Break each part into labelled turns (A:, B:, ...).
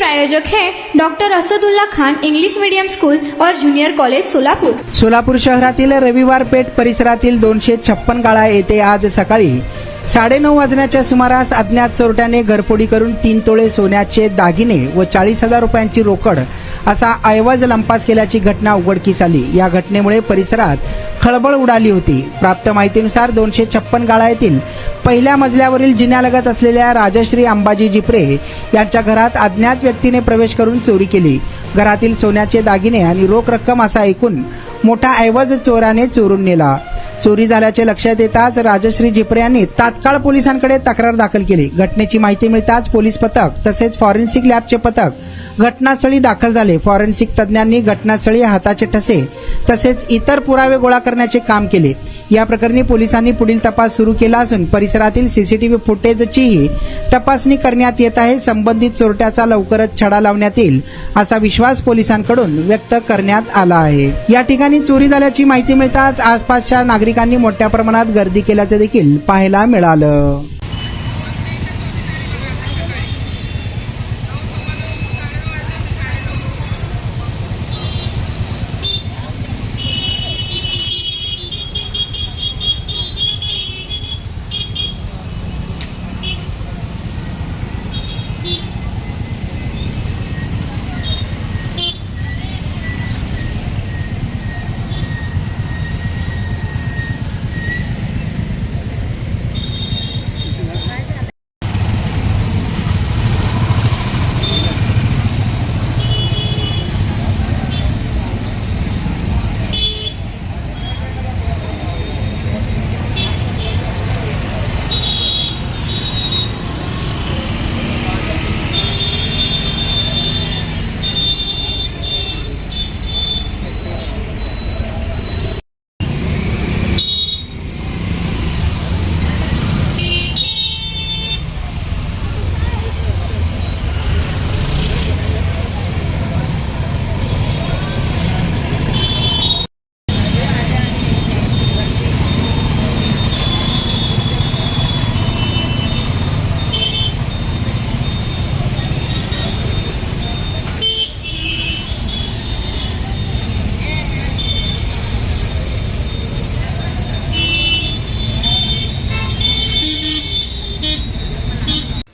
A: प्रायोजक है doctor Asadullah Khan English medium school और जूनियर कॉलेज सोलापूर।
B: सोलापूर शहरातील रविवार पेठ परिसरातील 256 गाळा येथे आज सकाळी 9:30 वाजण्याच्या सुमारास अज्ञात चोरट्याने घरफोडी करून 3 तोळे सोन्याचे दागिने व 40,000 रुपयांची रोकड असा ऐवज लंपास केल्याची घटना उघडकीस आली। या घटनेमुळे परिसरात खळबळ उडाली होती। प्राप्त माहितीनुसार 256 गाळा येथील पहिल्या मजल्यावरील जिन्यालगत असलेल्या राजश्री अंबाजी जिप्रे यांच्या घरात अज्ञात व्यक्तीने प्रवेश करून चोरी केली। घरातील सोन्याचे दागिने आणि रोख रक्कम असा एकूण मोठा ऐवज चोराने चोरून नेला। चोरी झाल्याचे लक्षात येताच राजश्री जिप्रे यांनी तात्काळ पोलिसांकडे तक्रार दाखल केली। घटनेची माहिती मिळताच पोलीस पथक तसेच फॉरेन्सिक लॅबचे पथक घटनास्थळी दाखल झाले। फॉरेन्सिक तज्ञांनी घटनास्थळी हाताचे ठसे तसेच इतर पुरावे गोळा करण्याचे काम केले। या प्रकरणी पोलिसांनी पुढील तपास सुरू केला असून परिसरातील सीसीटीव्ही फुटेजचीही तपासणी करण्यात येत आहे। संबंधित चोरट्याचा लवकरच छडा लावण्यात येईल असा विश्वास पोलिसांकडून व्यक्त करण्यात आला आहे। या ठिकाणी चोरी झाल्याची माहिती मिळताच आसपासच्या नागरिकांनी मोठ्या प्रमाणात गर्दी केल्याचे देखील पाहायला मिळालं।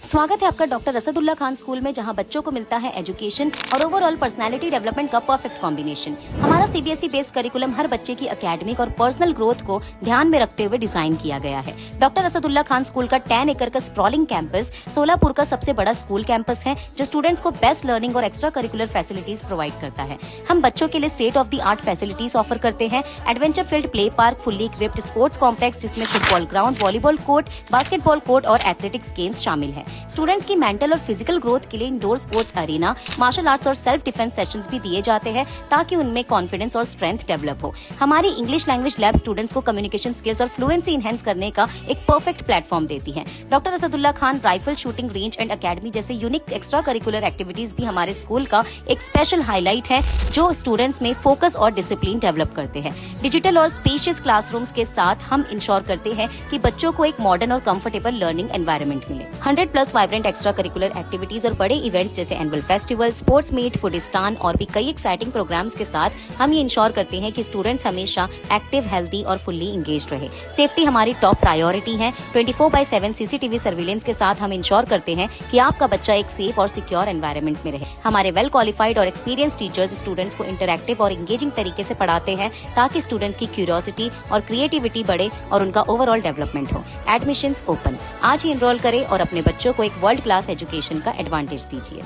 C: स्वागत है आपका डॉक्टर असदुल्ला खान स्कूल में, जहां बच्चों को मिलता है एजुकेशन और ओवरऑल पर्सनालिटी डेवलपमेंट का परफेक्ट कॉम्बिनेशन। हमारा सीबीएसई बेस्ड करिकुलम हर बच्चे की एकेडमिक और पर्सनल ग्रोथ को ध्यान में रखते हुए डिजाइन किया गया है। डॉक्टर असदुल्ला खान स्कूल का 10 एकड़ का स्प्रॉलिंग कैंपस सोलापुर का सबसे बड़ा स्कूल कैंपस है, जो स्टूडेंट्स को बेस्ट लर्निंग और एक्स्ट्रा करिकुलर फैसिलिटीज प्रोवाइड करता है। हम बच्चों के लिए state of the art facilities offer करते हैं। Adventure field play park, fully equipped sports complex जिसमें football ground, volleyball court, basketball court और एथलेटिक्स गेम्स शामिल है। स्टूडेंट्स की मेंटल और फिजिकल ग्रोथ के लिए indoor sports arena, martial arts और सेल्फ डिफेंस सेशंस भी दिए जाते हैं, ताकि उनमें कॉन्फिडेंस और स्ट्रेंथ डेवलप हो। हमारी इंग्लिश लैंग्वेज लैब स्टूडेंट्स को कम्युनिकेशन स्किल्स और फ्लुएंसी इनहेंस करने का एक परफेक्ट प्लेटफॉर्म देती है। Doctor Asadullah Khan rifle shooting range end academy जैसे यूनिक एक्स्ट्रा करिकुलर एक्टिविटीज भी हमारे स्कूल का एक स्पेशल हाईलाइट है, जो स्टूडेंट्स में फोकस और डिसिप्लिन डेवलप करते हैं। डिजिटल और स्पेशियस क्लासरूम्स के साथ हम इंश्योर करते हैं कि बच्चों को एक मॉडर्न और कंफर्टेबल लर्निंग एनवायरनमेंट मिले। 100+ वाइब्रेंट एक्स्ट्रा करिकुलर एक्टिविटीज और बड़े इवेंट्स जैसे एनुअल फेस्टिवल, स्पोर्ट्स मीट, फूडिस्तान और भी कई एक्साइटिंग प्रोग्राम्स के साथ हम ये इंश्योर करते हैं कि स्टूडेंट्स हमेशा एक्टिव, हेल्दी और फुल्ली इंगेज्ड रहे। सेफ्टी हमारी टॉप प्रायोरिटी है। 24/7 सीसीटीवी सर्विलेंस के साथ हम इंश्योर करते हैं कि आपका बच्चा एक सेफ और सिक्योर एनवायरनमेंट में रहे। हमारे वेल क्वालिफाइड और एक्सपीरियंस टीचर्स स्टूडेंट्स को इंटरैक्टिव और इंगेजिंग तरीके से पढ़ाते हैं, ताकि स्टूडेंट्स की क्यूरियोसिटी और क्रिएटिविटी बढ़े और उनका ओवरऑल डेवलपमेंट हो। Admissions open. आज ही एनरोल करें और अपने बच्चों को एक वर्ल्ड क्लास एजुकेशन का एडवांटेज दीजिए।